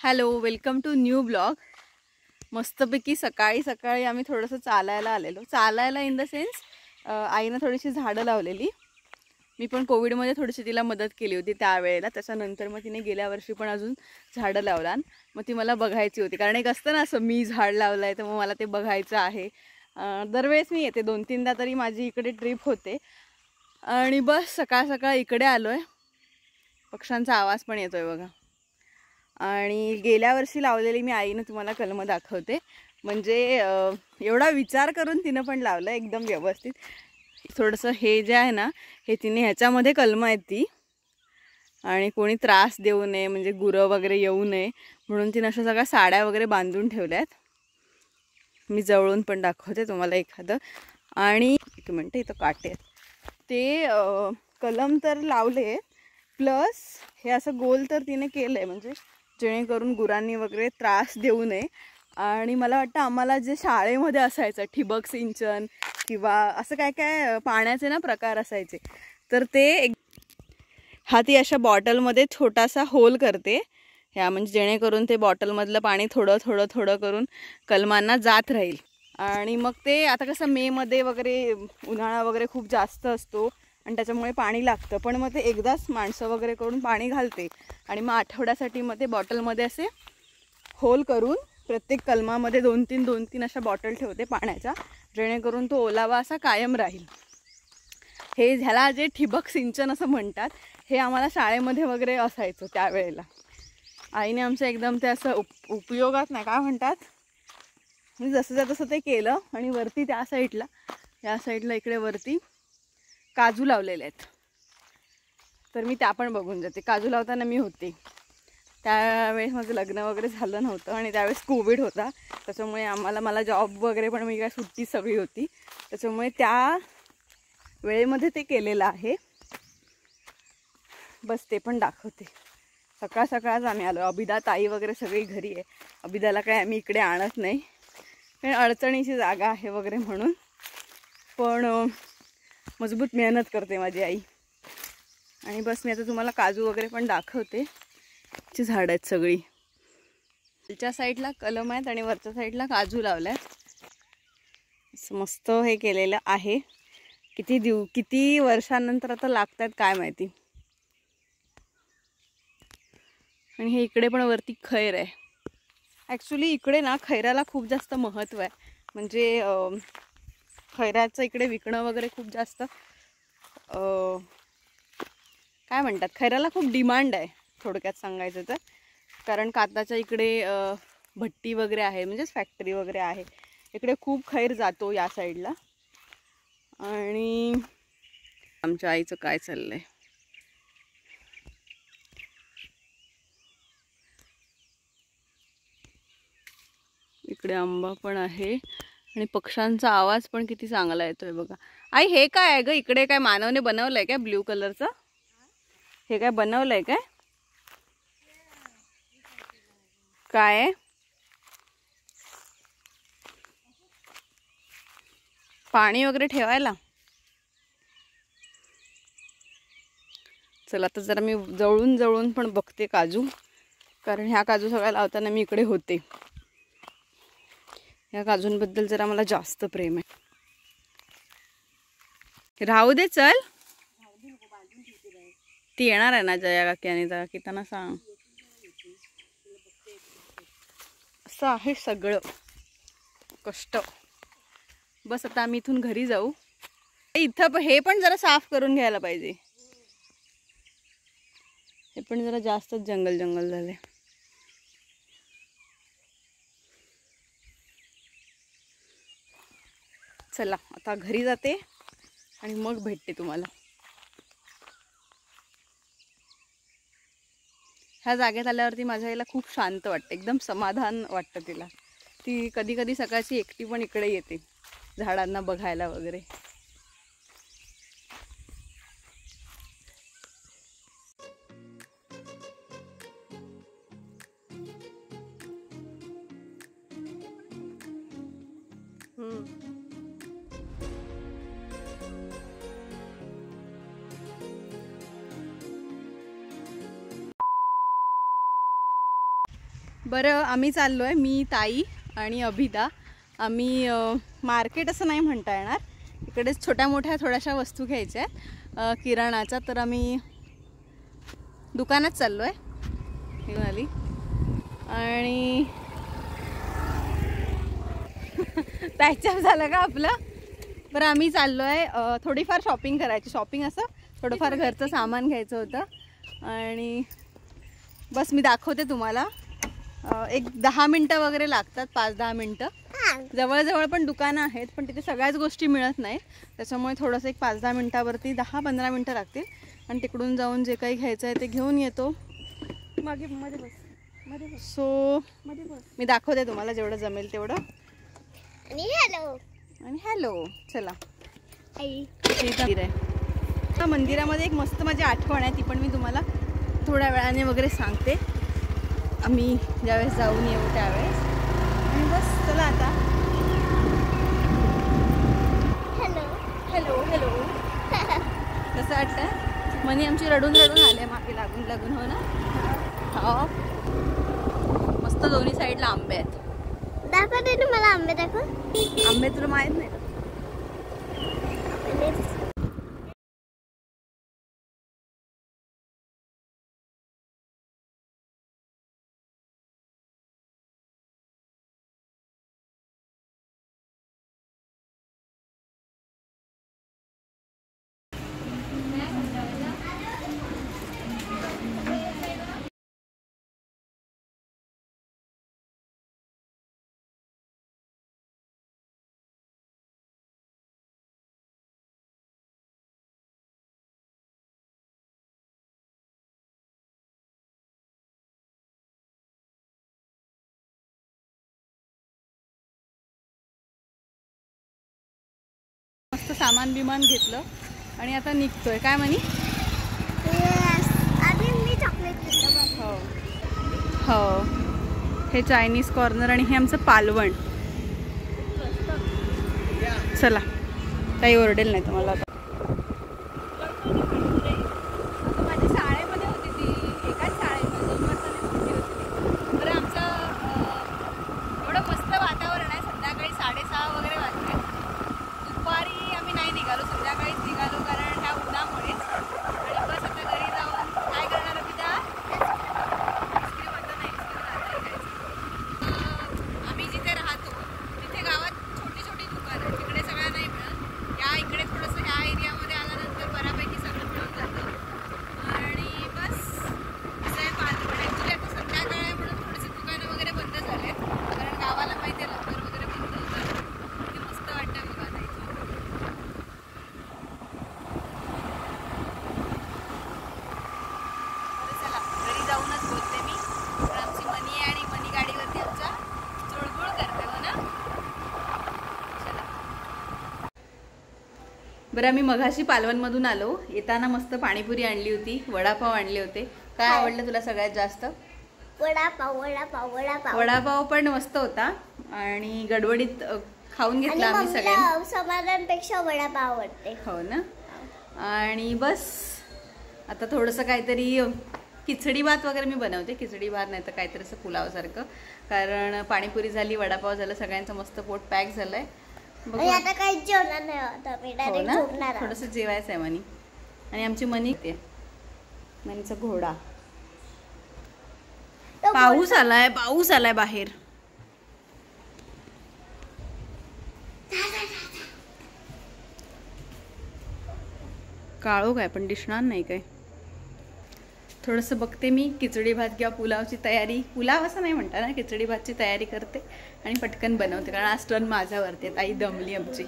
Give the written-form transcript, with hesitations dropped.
Hello, welcome to new blog. मस्तपैकी सकाळी सकाळी आम्ही थोडंसं चालायला आलेलो. चालायला इन द सेन्स आईनं थोडीशी झाडं लावलेली. मी पण कोविडमध्ये थोडीशी तिला मदत केली होती त्यावेळेला. त्याच्यानंतर मग तिने गेल्या वर्षी पण अजून झाडं लावला. मग ती मला बघायची होती, कारण एक असतं ना असं मी झाड लावलं आहे तर मग मला ते बघायचं आहे. दरवेळेस मी येते, 2-3दा तरी माझी इकडे ट्रिप होते. आणि बस सकाळ सकाळ इकडे आलो आहे. पक्ष्यांचा आवाज पण येतोय बघा. आणि गेल्या वर्षी लावलेली मी आईनं तुम्हाला कलमं दाखवते. म्हणजे एवढा विचार करून तिनं पण लावलं एकदम व्यवस्थित. थोडंसं हे जे आहे ना, हे तिने ह्याच्यामध्ये कलमं आहेत ती. आणि कोणी त्रास देऊ नये, म्हणजे गुरं वगैरे येऊ नये म्हणून तिनं अशा सगळ्या साड्या वगैरे बांधून ठेवल्यात. मी जवळून पण दाखवते तुम्हाला एखादं. आणि एक मिनटं, इथं काटे आहेत ते कलम तर लावले, प्लस हे असं गोल तर तिने केलं आहे, म्हणजे जेणेकरून गुरांनी वगैरे त्रास देऊ नये. आणि मला वाटतं आम्हाला जे शाळेमध्ये असायचं ठिबक सिंचन किंवा असं काय काय पाण्याचे ना प्रकार असायचे, तर ते हा ती अशा बॉटलमध्ये छोटासा होल करते ह्या, म्हणजे जेणेकरून ते बॉटलमधलं पाणी थोडं थोडं थोडं करून कलमांना जात राहील. आणि मग ते आता कसं मेमध्ये वगैरे उन्हाळा वगैरे खूप जास्त असतो आणि त्याच्यामुळे पाणी लागतं, पण मग ते एकदाच माणसं वगैरे करून पाणी घालते आणि मग आठवड्यासाठी मग ते बॉटलमध्ये असे होल करून प्रत्येक कलमामध्ये 2-3 अशा बॉटल ठेवते पाण्याच्या, जेणेकरून तो ओलावा असा कायम राहील. हे ह्याला जे ठिबक सिंचन असं म्हणतात, हे आम्हाला शाळेमध्ये वगैरे असायचं त्यावेळेला. आईने आमच्या एकदम ते असं उपयोगात नाही, काय म्हणतात, म्हणजे जसं तसं ते केलं. आणि वरती त्या साईडला, या साईडला इकडे वरती काजू लावलेले आहेत, तर मी त्या पण बघून जाते. काजू लावताना मी होते त्यावेळेस, माझं लग्न वगैरे झालं नव्हतं आणि त्यावेळेस कोविड होता, त्याच्यामुळे मला जॉब वगैरे पण, मी काय सुट्टी सगळी होती, त्याच्यामुळे त्या वेळेमध्ये ते केलेलं आहे. बस ते पण दाखवते. सकाळ सकाळच आम्ही आलो. अभिदा ताई वगैरे सगळी घरी आहे. अभिदाला काय आम्ही इकडे आणत नाही, कारण अडचणीची जागा आहे वगैरे म्हणून. पण मजबूत मेहनत करते माझी आई. आणि बस मी आता तुम्हाला काजू वगैरे पण दाखवते. ची झाडं आहेत सगळी. खालच्या साईडला कलम आहेत आणि वरच्या साईडला काजू लावल्यात. मस्त हे केलेलं आहे. किती वर्षांनंतर आता लागतात काय माहिती. आणि हे इकडे पण वरती खैर आहे. ॲक्च्युली इकडे ना खैराला खूप जास्त महत्त्व आहे. म्हणजे खैराचं इकडे विकणं वगैरे खूप जास्त काय म्हणतात, खैराला खूप डिमांड आहे थोडक्यात सांगायचं तर. कारण काताच्या इकडे भट्टी वगैरे आहे, म्हणजेच फॅक्टरी वगैरे आहे. इकडे खूप खैर जातो या साईडला. आणि आमच्या आईचं काय चाललंय, इकडे आंबा पण आहे आणि पक्ष्यांचा आवाज पण किती चांगला येतोय बघा. आई हे काय आहे ग, इकडे काय मानवने बनवलंय काय ब्ल्यू कलरचं? हे काय बनवलंय काय? काय पाणी वगैरे ठेवायला? चला आता जरा मी जवळून पण बघते काजू, कारण ह्या काजू सगळ्या लावताना मी इकडे होते. या काजूंबद्दल जरा मला जास्त प्रेम आहे. राहू दे, चल. ती येणार आहे ना जया काकी आणि जया काकी, त्यांना सांग. असं आहे सगळं कष्ट. बस आता आम्ही इथून घरी जाऊ. इथं हे पण जरा साफ करून घ्यायला पाहिजे. हे पण जरा जास्तच जंगल झाले. चला आता घरी जाते आणि मग भेटते तुम्हाला. ह्या जागेत आल्यावरती माझ्या आईला खूप शांत वाटतं, एकदम समाधान वाटतं तिला. ती कधी कधी सकाळची एकटी पण इकडे येते झाडांना बघायला वगैरे. बरं, आम्ही चाललो आहे, मी, ताई आणि अभिदा. आम्ही मार्केट असं नाही म्हणता येणार, इकडेच छोट्या मोठ्या थोड्याशा वस्तू घ्यायच्या आहेत किराणाच्या. तर आम्ही दुकानात चाललो आहे आली. आणि पॅचअप झालं का आपलं. बरं, आम्ही चाललो आहे थोडीफार शॉपिंग करायची. शॉपिंग असं थोडंफार घरचं सामान घ्यायचं होतं. आणि बस मी दाखवते तुम्हाला. एक 10 मिनटं वगैरे लागतात, 5-10 मिनटं. जवळजवळ पण दुकानं आहेत, पण तिथे सगळ्याच गोष्टी मिळत नाहीत. त्याच्यामुळे थोडंसं एक 5-10 मिनटावरती 10-15 मिनटं लागतील. आणि तिकडून जाऊन जे काही घ्यायचं आहे ते घेऊन येतो. मागे मध्ये बस. सो मी दाखवते तुम्हाला जेवढं जमेल तेवढं. आणि हॅलो. चला, त्या मंदिरामध्ये एक मस्त माझी आठवण आहे, ती पण मी तुम्हाला थोड्या वेळाने वगैरे सांगते, आम्ही ज्यावेळेस जाऊन येऊ त्यावेळेस. आणि बस चला आता. हॅलो कसं वाटतं? मनी आमची रडून आले मागे लागून. हो ना. हो, मस्त दोन्ही साईडला आंबे आहेत. दाखव मला आंबे. दाखव आंबे, तुला माहित नाही. मस्त सामान बिमान घेतलं आणि आता निघतोय. काय म्हणी? मी चॉकलेट घेतलं. हो, हे चायनीज कॉर्नर आणि हे आमचं पालवण. चला, काही ओरडेल नाही तुम्हाला. आता माझ्या शाळेमध्ये होती ती, एकाच शाळेमध्ये 2 वर्षांनी मोठी होती. बरं, आमचं एवढं मस्त वातावरण आहे. संध्याकाळी 6:30 वगैरे वाजले. दुपारी आम्ही नाही निघालो, संध्याकाळीच निघालो कारण ह्या उन्हामुळे. आणि बस आता घरी जाऊन काय करणार आहे पिता? आईस्क्रीम आता नाही, आम्ही जिथे राहतो तिथे गावात छोटी छोटी दुकानं आहेत, तिकडे सगळ्या नाही मिळत. या इकडे थोडंसं ह्या एरियामध्ये आल्यानंतर बऱ्यापैकी सगळं मिळून जातं. आणि बस असं आहे पालवण. ॲक्च्युली आता संध्याकाळ आहे म्हणून थोडीशी दुकानं वगैरे बंद झाले आहेत, कारण गावाला माहिती आहे लवकर वगैरे बंद होतात. ते मस्त वाटतं बघा आता इथं. चला, घरी जाऊनच बोलते मी. पण आमची मनी आहे आणि मनी गाडीवरती आमच्या चुळबुळ करते. हो ना. चला. बरं, आम्ही मघाशी पालवणमधून आलो. येताना मस्त पाणीपुरी आणली होती, वडापाव आणले होते. काय आवडलं तुला सगळ्यात जास्त? वडापाव पण मस्त होता आणि गडबडीत खाऊन घेतला आम्ही सगळ्यांनी. समाधानपेक्षा वडापाव आवडते. हो ना. आणि बस आता थोडंसं काहीतरी खिचडी भात वगैरे मी बनवते. खिचडी भात नाही तर काहीतरी असं पुलावसारखं, कारण पाणीपुरी झाली, वडापाव झालं, सगळ्यांचं मस्त पोट पॅक झालंय. आता काहीच जेवणार नाही. हो ना, थोडंसं जेवायचं आहे मनी. आणि आमची मनी ते मनीचा घोडा. पाऊस आलाय बाहेर. काळोख आहे पण दिसणार नाही काय. थोडंसं बघते मी खिचडी भात किंवा पुलावची तयारी. पुलाव असं नाही म्हणता ना, खिचडी भातची तयारी करते आणि पटकन बनवते, कारण आज टर्न माझ्यावरती. ताई दमली आमची.